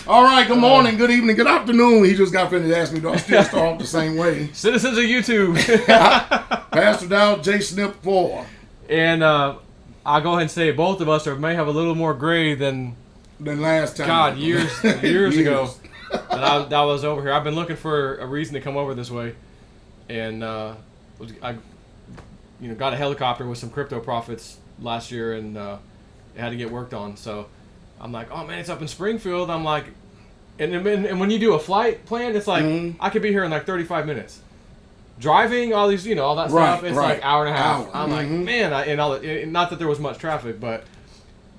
All right, good morning, good evening, good afternoon. He just got finished asking me, do I still start off the same way? Citizens of YouTube. Pastor Dowell, JSNIP4. And I'll go ahead and say both of us may have a little more gray than last time. God, years ago that I was over here. I've been looking for a reason to come over this way. And I got a helicopter with some crypto profits last year, and it had to get worked on. So I'm like, oh man, it's up in Springfield. I'm like, and when you do a flight plan, it's like I could be here in like 35 minutes. Driving, all these, all that stuff, it's like hour and a half. I'm like, man, not that there was much traffic, but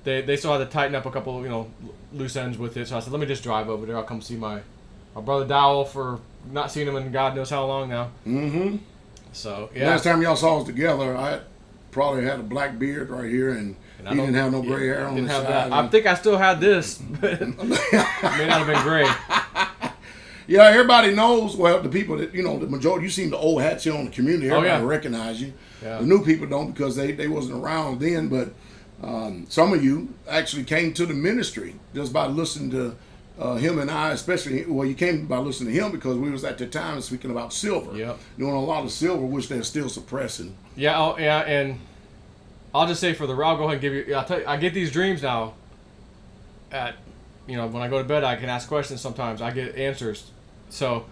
they still had to tighten up a couple, loose ends with it. So I said, let me just drive over there. I'll come see my brother Dowell for not seeing him in God knows how long now. Mm-hmm. So yeah. Last time y'all saw us together, I probably had a black beard right here, and he didn't have no gray hair on the side. That. I think I still had this, but it may not have been gray. Yeah, everybody knows. Well, the people that, the majority, you seen the old hats here on the community. Everybody recognize you. Yeah. The new people don't because they wasn't around then. But some of you actually came to the ministry just by listening to him and I, especially. Well, you came by listening to him because we was at the time speaking about silver. Yep. Doing a lot of silver, which they're still suppressing. Yeah, and I'll just say I'll go ahead and give you. I'll tell you, I get these dreams now. When I go to bed, I can ask questions. Sometimes I get answers. So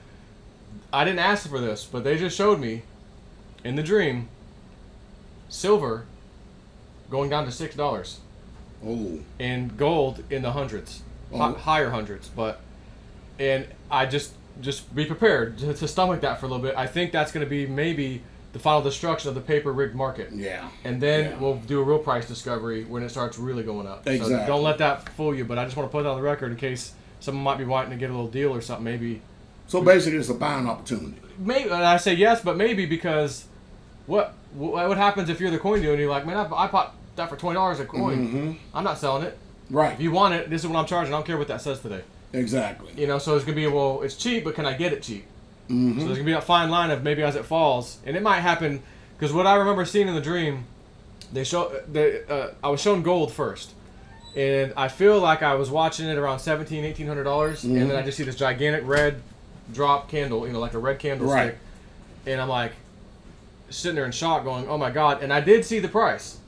I didn't ask for this, but they just showed me in the dream silver going down to $6. Oh. And gold in the hundreds, higher hundreds. And I just be prepared to stomach that for a little bit. I think that's going to be maybe the final destruction of the paper-rigged market. Yeah. And then we'll do a real price discovery when it starts really going up. Exactly. So don't let that fool you, but I just want to put that on the record in case someone might be wanting to get a little deal or something, maybe. So basically it's a buying opportunity. Maybe, and I say yes, but maybe because what happens if you're the coin dealer and you're like, man, I bought that for $20 a coin. Mm-hmm. I'm not selling it. Right. If you want it, this is what I'm charging. I don't care what that says today. Exactly. So it's going to be, well, it's cheap, but can I get it cheap? Mm-hmm. So there's going to be that fine line of maybe as it falls. And it might happen, because what I remember seeing in the dream, I was shown gold first. And I feel like I was watching it around $1,700, $1,800, and then I just see this gigantic red drop candle, like a red candlestick. Right. And I'm like sitting there in shock going, oh my God. And I did see the price,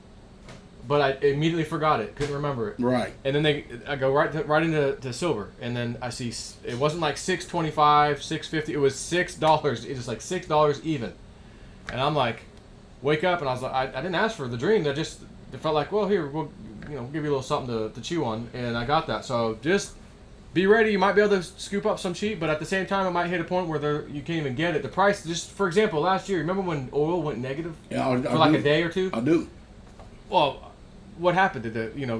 but I immediately forgot it. Couldn't remember it. Right. And then I go right into silver, and then I see it wasn't like $6.25, $6.50. It was $6. It was like $6 even. And I'm like, wake up, and I was like, I didn't ask for the dream. It felt like, well, here we'll give you a little something to chew on, and I got that. So just be ready. You might be able to scoop up some cheap, but at the same time, it might hit a point where you can't even get it. The price, just for example, last year, remember when oil went negative for like a day or two? I do. Well, what happened?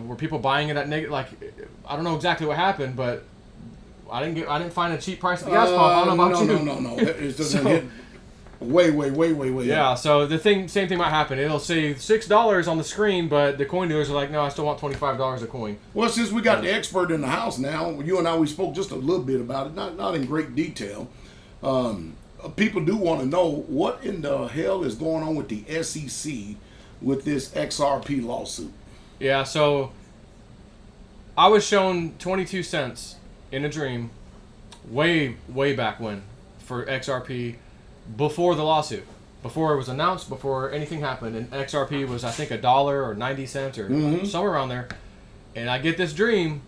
Were people buying it at negative? Like, I don't know exactly what happened, but I didn't find a cheap price at the gas pump. I don't know about you. No. It doesn't hit way. Yeah. So same thing might happen. It'll say $6 on the screen, but the coin dealers are like, no, I still want $25 a coin. Well, since we got the expert in the house now, you and I, we spoke just a little bit about it, not in great detail. People do want to know what in the hell is going on with the SEC with this XRP lawsuit. Yeah. So I was shown 22 cents in a dream, way back when, for XRP. Before the lawsuit, before it was announced, before anything happened, and XRP was, I think, $1 or 90 cents or somewhere around there. And I get this dream,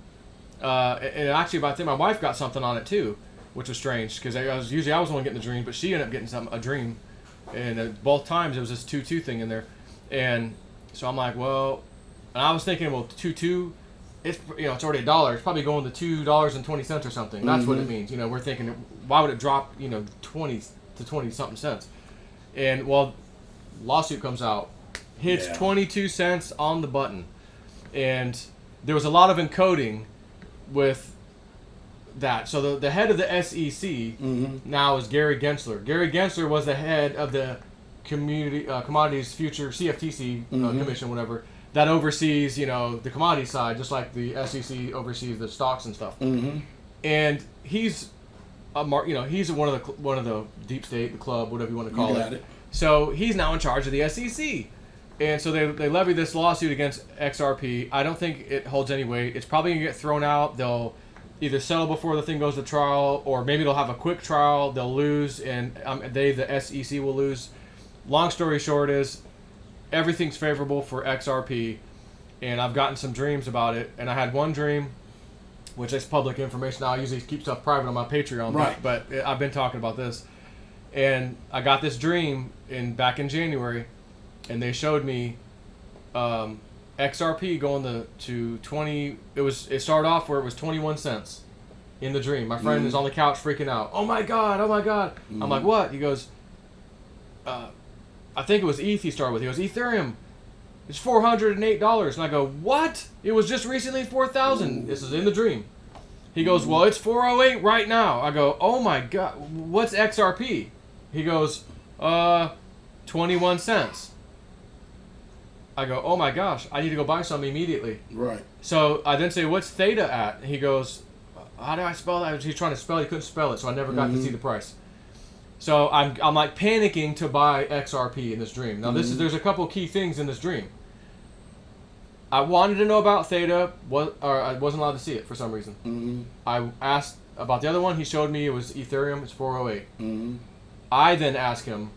and actually, I think my wife got something on it too, which was strange because I was the one getting the dream, but she ended up getting a dream, and both times it was this 2-2 thing in there, and so I'm like, well, and I was thinking, well, 2-2. It's it's already $1. It's probably going to $2.20 or something. That's what it means. We're thinking, why would it drop 20 to 20 something cents? And lawsuit comes out, hits 22 cents on the button, and there was a lot of encoding with that. So the head of the SEC now is Gary Gensler. Gary Gensler was the head of the Commodities Future CFTC Commission, whatever, that oversees the commodity side, just like the SEC oversees the stocks and stuff. And he's he's one of the deep state, the club, whatever you want to call it. So he's now in charge of the SEC, and so they levy this lawsuit against XRP. I don't think it holds any weight. It's probably gonna get thrown out. either settle before the thing goes to trial, or maybe they'll have a quick trial, they'll lose, and the SEC will lose. Long story short is, everything's favorable for XRP, and I've gotten some dreams about it, and I had one dream, which is public information. Now, I usually keep stuff private on my Patreon, right. but I've been talking about this. And I got this dream back in January, and they showed me XRP going to 20. It started off where it was 21 cents in the dream. My friend is on the couch freaking out. Oh my god! Oh my god! I'm like, what? He goes, I think it was ETH he started with. He goes, Ethereum, it's $408. And I go, what? It was just recently 4,000. This is in the dream. He goes, well, it's 408 right now. I go, oh my god, what's XRP? He goes, 21 cents. I go, oh my gosh, I need to go buy some immediately. Right. So I then say, what's Theta at? He goes, how do I spell that? He's trying to spell it, he couldn't spell it, so I never got to see the price. So I'm like panicking to buy XRP in this dream. Now there's a couple key things in this dream. I wanted to know about Theta, or I wasn't allowed to see it for some reason. I asked about the other one. He showed me it was Ethereum. It's 408. I then asked him,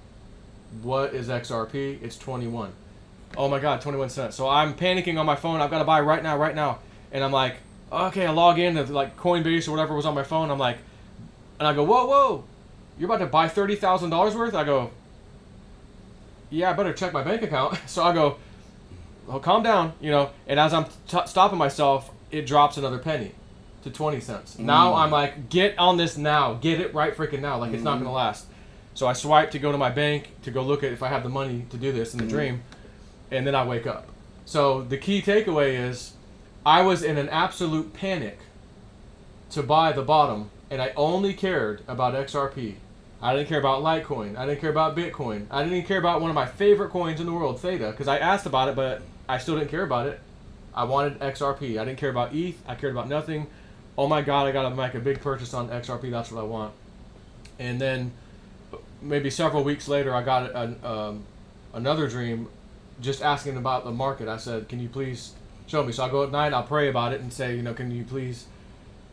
what is XRP? It's 21. Oh my god, 21 cents. So I'm panicking on my phone. I've got to buy right now. And I'm like, okay, I log in to like Coinbase or whatever was on my phone. I'm like, and I go, whoa, you're about to buy $30,000 worth? I go, yeah, I better check my bank account. So I go, oh, calm down, and as I'm stopping myself, it drops another penny to 20 cents. Now I'm like, get on this now. Get it right freaking now. Like, it's not going to last. So I swipe to go to my bank to go look at if I have the money to do this in the dream, and then I wake up. So the key takeaway is, I was in an absolute panic to buy the bottom, and I only cared about XRP. I didn't care about Litecoin. I didn't care about Bitcoin. I didn't even care about one of my favorite coins in the world, Theta, because I asked about it, but I still didn't care about it. I wanted XRP. I didn't care about ETH. I cared about nothing. Oh my god, I got to make a big purchase on XRP. That's what I want. And then maybe several weeks later, I got another dream just asking about the market. I said, can you please show me? So I go at night, I'll pray about it and say, can you please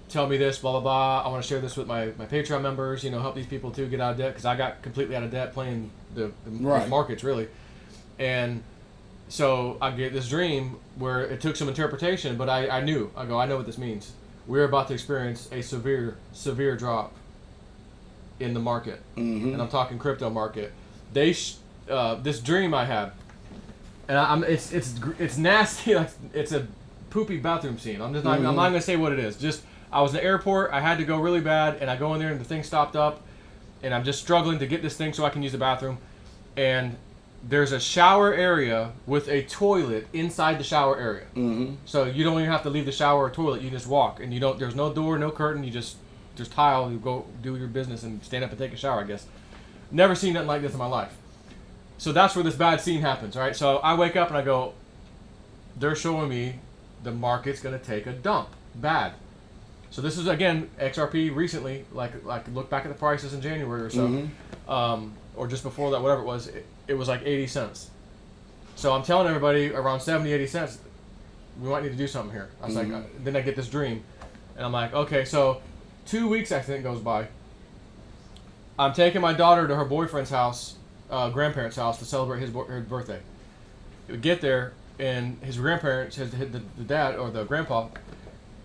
tell me this, blah, blah, blah. I want to share this with my Patreon members, help these people too get out of debt, because I got completely out of debt playing the markets, really. And so I get this dream where it took some interpretation, but I knew. I know what this means. We're about to experience a severe, severe drop in the market. And I'm talking crypto market. This dream I had, and it's nasty. Like, it's a poopy bathroom scene. I'm not going to say what it is. Just, I was in the airport. I had to go really bad, and I go in there, and the thing stopped up, and I'm just struggling to get this thing so I can use the bathroom. And there's a shower area with a toilet inside the shower area. So you don't even have to leave the shower or toilet. You just walk, and there's no door, no curtain. You just tile. You go do your business and stand up and take a shower, I guess. Never seen nothing like this in my life. So that's where this bad scene happens, right? So I wake up and I go, they're showing me the market's going to take a dump. Bad. So this is, again, XRP recently, like look back at the prices in January or so, or just before that, whatever it was, it was like 80 cents. So I'm telling everybody around 70, 80 cents, we might need to do something here. I was like, then I get this dream, and I'm like, okay, so 2 weeks, I think, goes by. I'm taking my daughter to her boyfriend's house, grandparents' house, to celebrate her birthday. We get there, and his grandparents, the dad or the grandpa,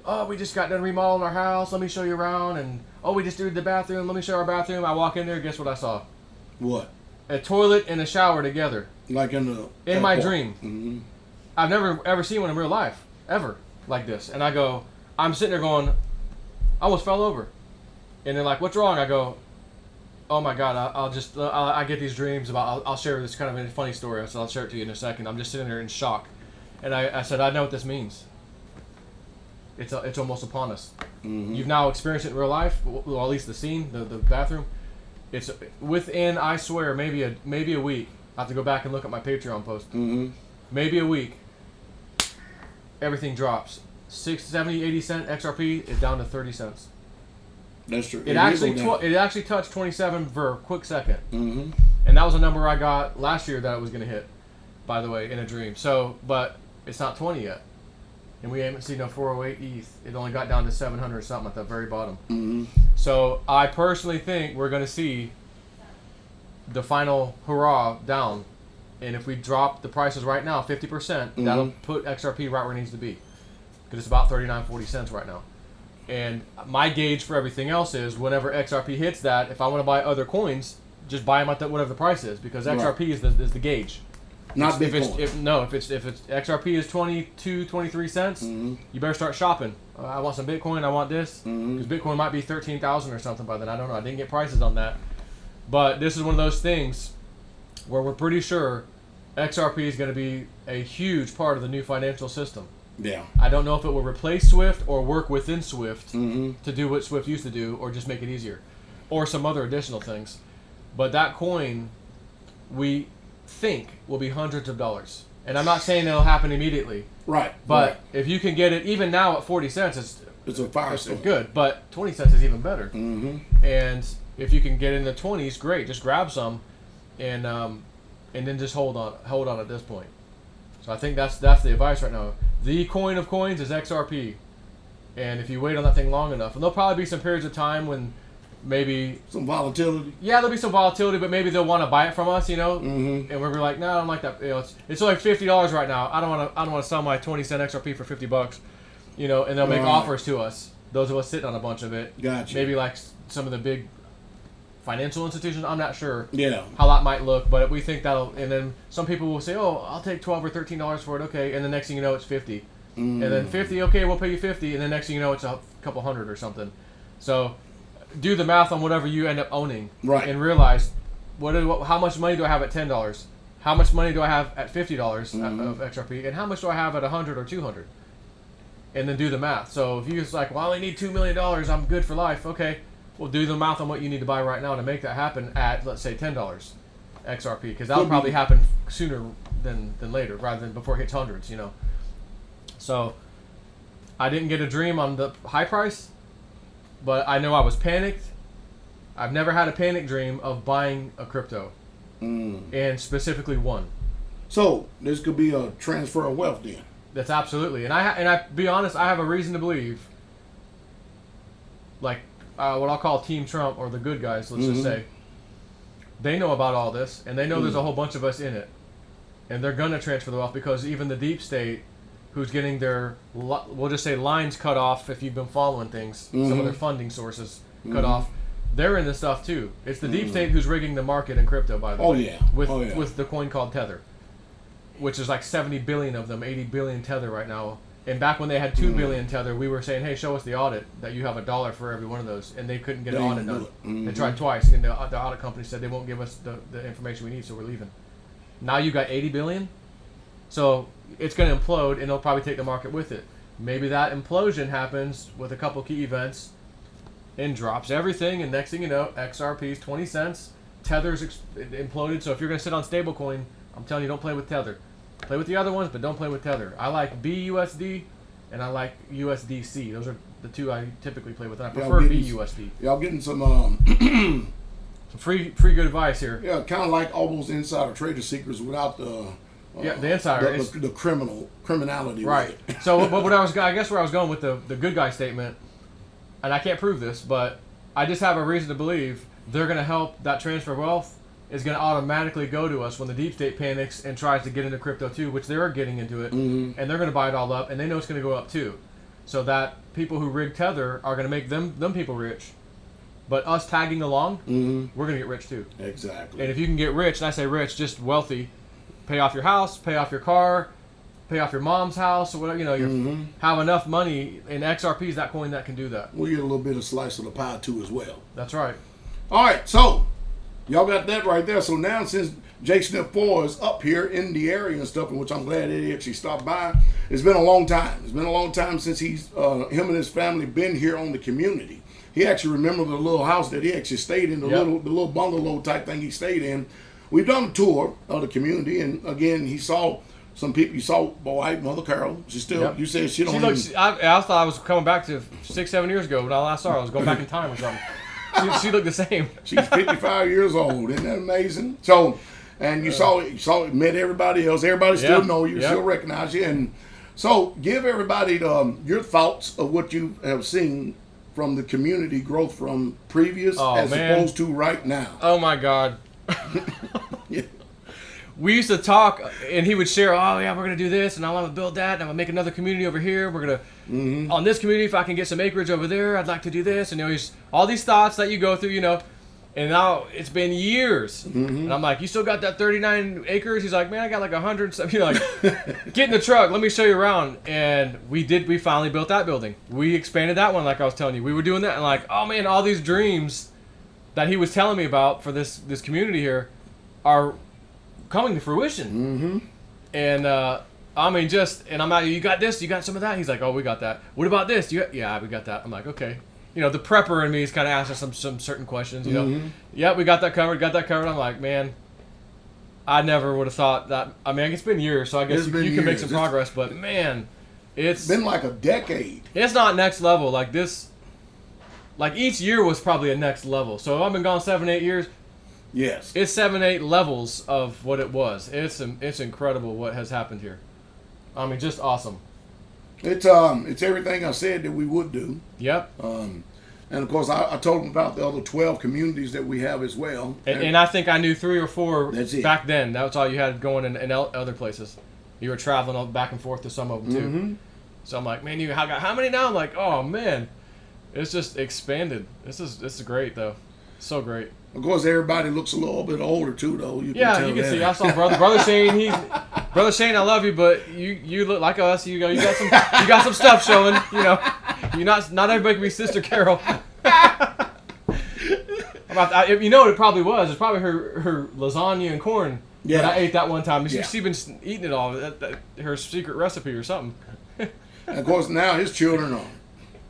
oh, we just got done remodeling our house. Let me show you around. And, oh, we just did the bathroom. Let me show our bathroom. I walk in there. Guess what I saw? What? A toilet and a shower together. Like in my dream. I've never ever seen one in real life, ever, like this. And I go, I'm sitting there going, I almost fell over. And they're like, what's wrong? I go, oh my God, I get these dreams about, I'll share this kind of a funny story. So I'll share it to you in a second. I'm just sitting there in shock. And I said, I know what this means. It's almost upon us. You've now experienced it in real life, well, at least the scene, the bathroom. It's within, I swear, maybe a week. I have to go back and look at my Patreon post. Maybe a week. Everything drops. 70, 80 cent XRP is down to 30 cents. That's true. It actually touched 27 for a quick second. And that was a number I got last year that it was going to hit, by the way, in a dream. So, but it's not 20 yet. and we haven't seen no 408 ETH. It only got down to 700 or something at the very bottom. Mm-hmm. So I personally think we're going to see the final hurrah down. And if we drop the prices right now 50%, that'll put XRP right where it needs to be. Because it's about 39-40 cents right now. And my gauge for everything else is whenever XRP hits that, if I want to buy other coins, just buy them at whatever the price is, because XRP is the gauge. Not Bitcoin. If it's XRP is 22, 23 cents, you better start shopping. I want some Bitcoin. I want this, because Bitcoin might be 13,000 or something by then. I don't know. I didn't get prices on that, but this is one of those things where we're pretty sure XRP is going to be a huge part of the new financial system. Yeah. I don't know if it will replace Swift or work within Swift to do what Swift used to do, or just make it easier, or some other additional things. But that coin, we think, will be hundreds of dollars. And I'm not saying it'll happen immediately. Right. But if you can get it, even now at 40 cents, it's a fire sale. Good. But 20 cents is even better. Mm-hmm. And if you can get in the 20s, great. Just grab some, and then just hold on at this point. So I think that's the advice right now. The coin of coins is XRP, and if you wait on that thing long enough, and there'll probably be some periods of time when maybe some volatility. Yeah, there'll be some volatility, but maybe they'll want to buy it from us, and we're like, no, I don't like that. It's only $50 right now. I don't want to sell my 20-cent XRP for $50, and they'll make offers to us. Those of us sitting on a bunch of it. Gotcha. Maybe like some of the big financial institutions. I'm not sure. Yeah. How that might look, but we think that'll. And then some people will say, "Oh, I'll take $12 or $13 for it." Okay, and the next thing you know, it's $50, and then $50. Okay, we'll pay you $50, and the next thing you know, it's a couple hundred or something. So, do the math on whatever you end up owning, right? And realize how much money do I have at $10? How much money do I have at $50 of XRP, and how much do I have at 100 or 200? And then do the math. So if you're just like, well, I only need $2 million, I'm good for life. Okay. Well, do the math on what you need to buy right now to make that happen at, let's say, $10 XRP, because that'll probably happen sooner than later, rather than before it hits hundreds, So, I didn't get a dream on the high price, but I know I was panicked. I've never had a panic dream of buying a crypto, and specifically one. So, this could be a transfer of wealth then. That's absolutely, and I be honest, I have a reason to believe, like, what I'll call Team Trump, or the good guys, let's just say, they know about all this, and they know there's a whole bunch of us in it, and they're gonna transfer the wealth, because even the deep state, who's getting their, we'll just say, lines cut off, if you've been following things, some of their funding sources cut off, they're in this stuff too. It's the deep state who's rigging the market in crypto, by the way. With the coin called Tether, which is like 70 billion of them, 80 billion Tether right now. And back when they had 2 billion Tether, we were saying, hey, show us the audit that you have $1 for every one of those. And they couldn't get an audit done. They tried twice, and the audit company said they won't give us the information we need, so we're leaving. Now you got 80 billion? So it's going to implode, and it'll probably take the market with it. Maybe that implosion happens with a couple key events and drops everything, and next thing you know, XRP's 20 cents, Tether's imploded. So if you're going to sit on stablecoin, I'm telling you, don't play with Tether. Play with the other ones, but don't play with Tether. I like BUSD, and I like USDC. Those are the two I typically play with. And I prefer BUSD. Y'all getting some some free good advice here. Yeah, kind of like all those insider trader secrets without the the insider, the criminality. Right. So, but what I guess where I was going with the good guy statement, and I can't prove this, but I just have a reason to believe they're going to help that transfer of wealth. Is going to automatically go to us when the deep state panics and tries to get into crypto too, which they are getting into it, and they're going to buy it all up, and they know it's going to go up too. So that people who rig Tether are going to make them people rich, but us tagging along, we're going to get rich too. Exactly. And if you can get rich, and I say rich, just wealthy, pay off your house, pay off your car, pay off your mom's house, or whatever, you have enough money, and XRP is that coin that can do that. We'll get a little bit of slice of the pie too as well. That's right. All right, so y'all got that right there. So now, since JSNIP4 is up here in the area and stuff, in which I'm glad that he actually stopped by, it's been a long time. It's been a long time since him and his family been here on the community. He actually remembered the little house that he actually stayed in, the little bungalow type thing he stayed in. We've done a tour of the community, and again, he saw some people. You saw boy, Mother Carol. She still. You said she don't. I thought I was coming back to 6-7 years ago when I last saw her. I was going back in time or something. She looked the same. She's 55 years old. Isn't that amazing? So, and you saw met everybody else. Everybody still know you, still recognize you. And So give everybody your thoughts of what you have seen from the community growth from previous opposed to right now. Oh my God. Yeah. We used to talk, and he would share, oh yeah, we're going to do this, and I want to build that, and I'm going to make another community over here. We're going to, on this community, if I can get some acreage over there, I'd like to do this. And all these thoughts that you go through, and now it's been years. And I'm like, you still got that 39 acres? He's like, man, I got like 100. Get in the truck. Let me show you around. And we finally built that building. We expanded that one, like I was telling you. We were doing that, and like, oh man, all these dreams that he was telling me about for this community here are coming to fruition. And I'm like, you got this? You got some of that? He's like, oh, we got that. What about this? Yeah, we got that. I'm like, okay. The prepper in me is kind of asking some certain questions. Yeah, we got that covered. I'm like, man, I never would have thought that. I mean, it's been years, so I guess you can make some progress. But man, it's been like a decade. It's not next level like this. Like each year was probably a next level. So I've been gone 7-8 years. Yes, it's 7-8 levels of what it was. It's incredible what has happened here. I mean, just awesome. It's everything I said that we would do. Yep. And of course, I told them about the other 12 communities that we have as well. And I think I knew 3 or 4 back it. then. That was all you had going in other places. You were traveling back and forth to some of them too. So I'm like, man, you got how many now? I'm like, oh man, it's just expanded. This is great though, so great. Of course, everybody looks a little bit older too, though. You can see. I saw brother Shane. Brother Shane, I love you, but you look like us. You got some stuff showing. You're not everybody can be Sister Carol. What it probably was. It's probably her lasagna and corn. Yeah, I ate that one time. She's been eating it all. Her secret recipe or something. And of course, now his children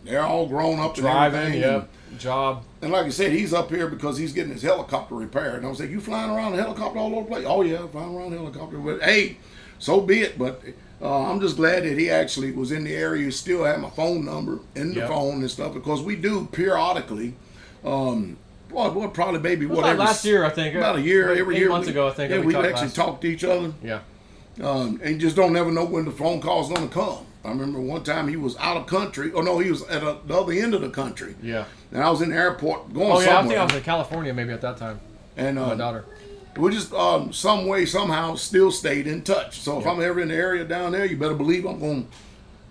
they're all grown up. Driving, yep. Job. And like I said, he's up here because he's getting his helicopter repaired. And I was like, you flying around a helicopter all over the place? Oh, yeah, flying around a helicopter. But, hey, so be it. But I'm just glad that he actually was in the area. He still had my phone number in the phone and stuff. Because we do periodically, probably maybe whatever. Last year, I think. About a year, every year. 8 months ago, I think. Yeah, we actually talked to each other. Yeah. And you just don't never know when the phone call's going to come. I remember one time he was out of country. Oh, no, he was at the other end of the country. Yeah. And I was in the airport going somewhere. I think I was in California maybe at that time. And my daughter. We just some way, somehow still stayed in touch. So if I'm ever in the area down there, you better believe I'm going to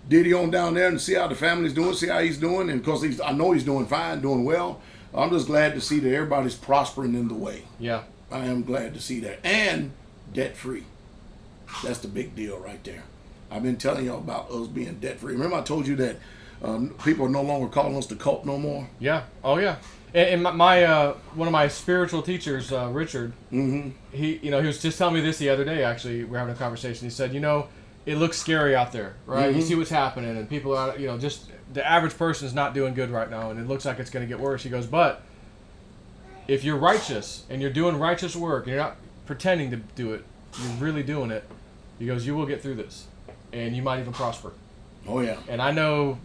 ditty on down there and see how the family's doing, see how he's doing. And because I know he's doing fine, doing well. I'm just glad to see that everybody's prospering in the way. Yeah. I am glad to see that. And debt-free. That's the big deal right there. I've been telling y'all about us being debt-free. Remember I told you that people are no longer calling us the cult no more? Yeah. Oh, yeah. And my one of my spiritual teachers, Richard, he was just telling me this the other day, actually. We're having a conversation. He said, it looks scary out there, right? You see what's happening, and people are, just the average person is not doing good right now, and it looks like it's going to get worse. He goes, but if you're righteous, and you're doing righteous work, and you're not pretending to do it, you're really doing it, he goes, you will get through this. And you might even prosper. Oh, yeah. And I know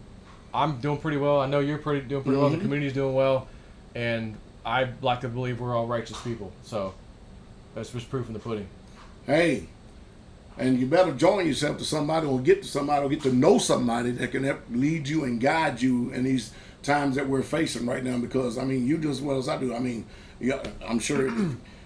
I'm doing pretty well. I know you're doing pretty well. The community's doing well. And I like to believe we're all righteous people. So that's just proof in the pudding. Hey, and you better join yourself to somebody or get to somebody or get to know somebody that can help lead you and guide you in these times that we're facing right now. Because, I mean, you do as well as I do. I mean, I'm sure...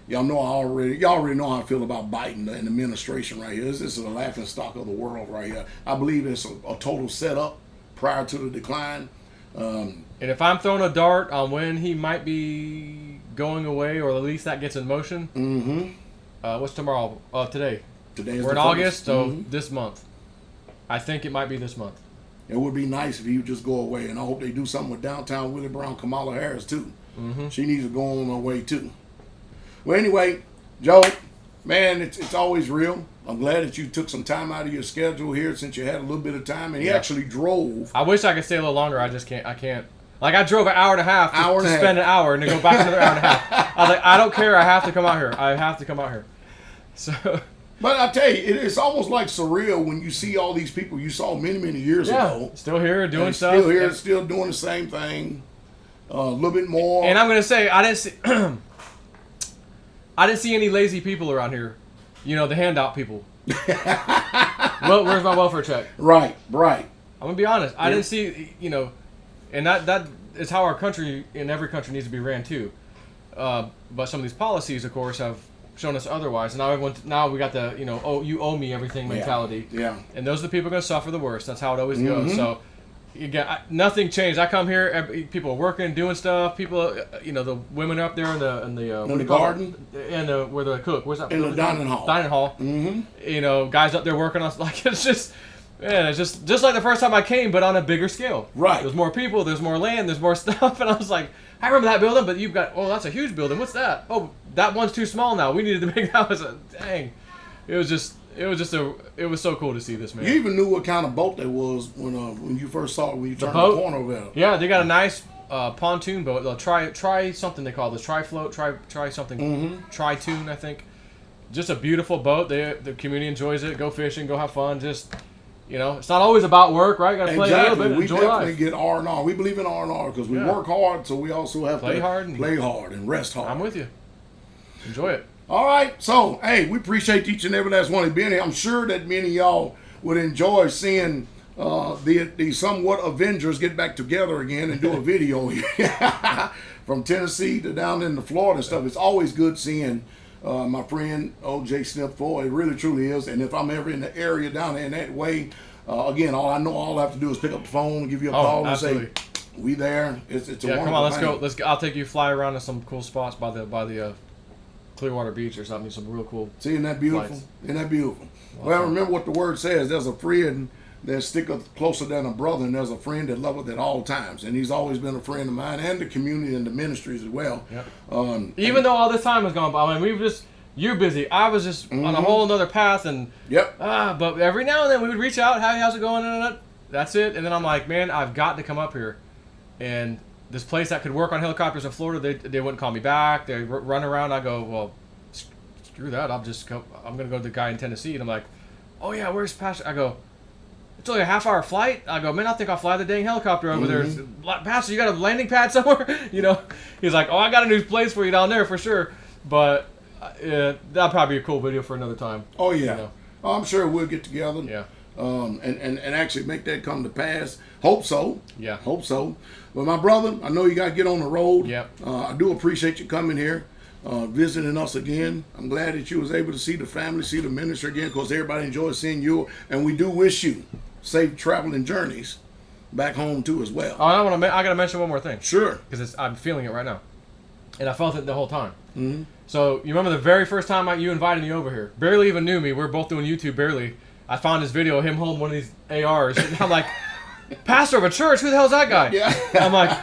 Y'all already know how I feel about Biden and the administration right here. This is a laughing stock of the world right here. I believe it's a total setup prior to the decline. And if I'm throwing a dart on when he might be going away, or at least that gets in motion. What's tomorrow? Today. Today. We're in August, so this month. I think it might be this month. It would be nice if he would just go away, and I hope they do something with downtown Willie Brown, Kamala Harris too. She needs to go on her way too. Well, anyway, Joe, man, it's always real. I'm glad that you took some time out of your schedule here since you had a little bit of time, and he actually drove. I wish I could stay a little longer. I just can't. I can't. Like, I drove an hour and a half to spend an hour and to go back another hour and a half. I was like, I don't care. I have to come out here. I have to come out here. So. But I tell you, it's almost like surreal when you see all these people you saw many, many years ago. Still here doing stuff. Still here, still doing the same thing. A little bit more. And I'm going to say, I didn't see any lazy people around here. The handout people. Well, where's my welfare check? Right. I'm gonna be honest. I didn't see, and that is how our country, in every country, needs to be ran too. But some of these policies, of course, have shown us otherwise. And now we got the you owe me everything mentality. Yeah. And those are the people going to suffer the worst. That's how it always goes. So again, nothing changed. I come here, people are working, doing stuff. People, the women are up there in the garden and where the cook. Where's that? In the dining hall. Dining hall. Mm-hmm. Guys up there working on like it's just. Man, it's just like the first time I came, but on a bigger scale. Right. There's more people, there's more land, there's more stuff, and I was like, I remember that building, but you've got, that's a huge building. What's that? Oh, that one's too small now. We needed the big house. Dang. It was so cool to see this, man. You even knew what kind of boat that was when you first saw it, when you turned the corner over there. Yeah, they got a nice pontoon boat. They'll try something they call this, tri-float, try something, tri-tune, I think. Just a beautiful boat. The community enjoys it. Go fishing, go have fun. Just... it's not always about work, right? Got to play a little bit, enjoy life. We definitely get R&R. We believe in R&R because we work hard, so we also have to play hard and rest hard. I'm with you. Enjoy it. All right. So, hey, we appreciate each and every last one of being here. I'm sure that many of y'all would enjoy seeing the somewhat Avengers get back together again and do a video from Tennessee to down into Florida and stuff. It's always good seeing my friend JSNIP4. It really truly is. And if I'm ever in the area down there in that way, again, all I have to do is pick up the phone, give you a call, absolutely. And say, we there. It's a wonderful come on, let's thing. go. Let's go. I'll take you fly around to some cool spots by the Clearwater Beach or something. Some real cool. See, isn't that beautiful? Flights. Isn't that beautiful? Well, remember what the word says. There's a friend that sticketh closer than a brother, and there's a friend that loveth at all times. And he's always been a friend of mine and the community and the ministries as well. Yep. Even though all this time has gone by, I mean, you're busy. I was just on a whole other path, and but every now and then we would reach out. How's it going? And that's it. And then I'm like, man, I've got to come up here. And this place that could work on helicopters in Florida, they wouldn't call me back. They run around. I go, well, screw that. I'm gonna go to the guy in Tennessee, and I'm like, oh yeah, where's Pastor? I go, it's only a half-hour flight. I go, man, I think I'll fly the dang helicopter over there. Pastor, you got a landing pad somewhere? He's like, oh, I got a new place for you down there for sure. But that'll probably be a cool video for another time. Oh yeah, I'm sure we'll get together. Yeah. And actually make that come to pass. Hope so. Yeah. Hope so. But my brother, I know you got to get on the road. Yep. I do appreciate you coming here, visiting us again. I'm glad that you was able to see the family, see the ministry again, because everybody enjoys seeing you. And we do wish you safe traveling journeys back home too as well. Oh, I got to mention one more thing. Sure. Because I'm feeling it right now. And I felt it the whole time. Mm-hmm. So you remember the very first time you invited me over here? Barely even knew me. We're both doing YouTube, barely. I found this video of him holding one of these ARs. And I'm like, pastor of a church? Who the hell's that guy? Yeah. I'm like,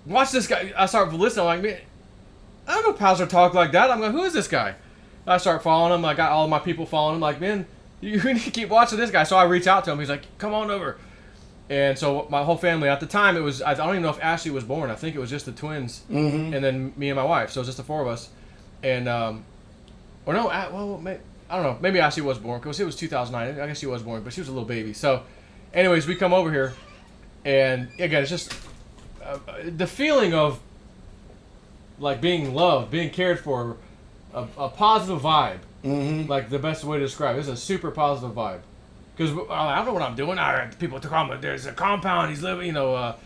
watch this guy. I start listening. I'm like, man, I don't know pastor talk like that. I'm like, who is this guy? I start following him. I got all of my people following him. Like, man, you need to keep watching this guy. So I reach out to him. He's like, come on over. And so my whole family, at the time, I don't even know if Ashley was born. I think it was just the twins and then me and my wife. So it was just the four of us. And, I don't know. Maybe Ashley was born because it was 2009. I guess she was born, but she was a little baby. So, anyways, we come over here, and again, it's just the feeling of like being loved, being cared for, a positive vibe. Mm-hmm. Like the best way to describe it. It's a super positive vibe. Because I don't know what I'm doing. People talk about there's a compound. He's living.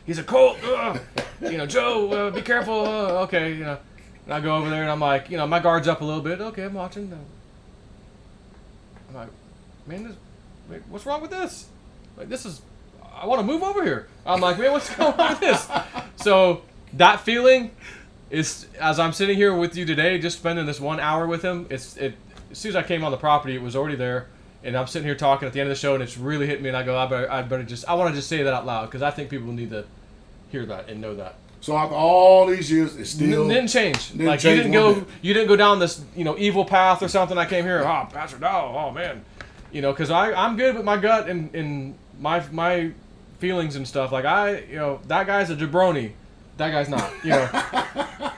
He's a cult. Joe, be careful. Okay. And I go over there and I'm like, my guard's up a little bit. Okay, I'm watching. I'm like, man, what's wrong with this? Like, I want to move over here. I'm like, man, what's going on with this? So that feeling is, as I'm sitting here with you today, just spending this 1 hour with him, as soon as I came on the property, it was already there. And I'm sitting here talking at the end of the show, and it's really hit me. And I go, I want to just say that out loud because I think people need to hear that and know that. So after all these years, it still didn't change. You didn't go down this evil path or something. I came here, Pastor Dowell, oh man, because I'm good with my gut and my feelings and stuff. Like that guy's a jabroni, that guy's not,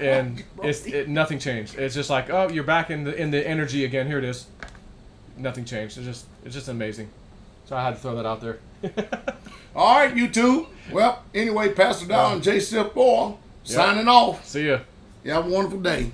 and nothing changed. It's just like, oh, you're back in the energy again. Here it is. Nothing changed. It's just amazing. So I had to throw that out there. All right, YouTube. Well, anyway, Pastor Dowell and JSNIP4 signing off. See ya. You have a wonderful day.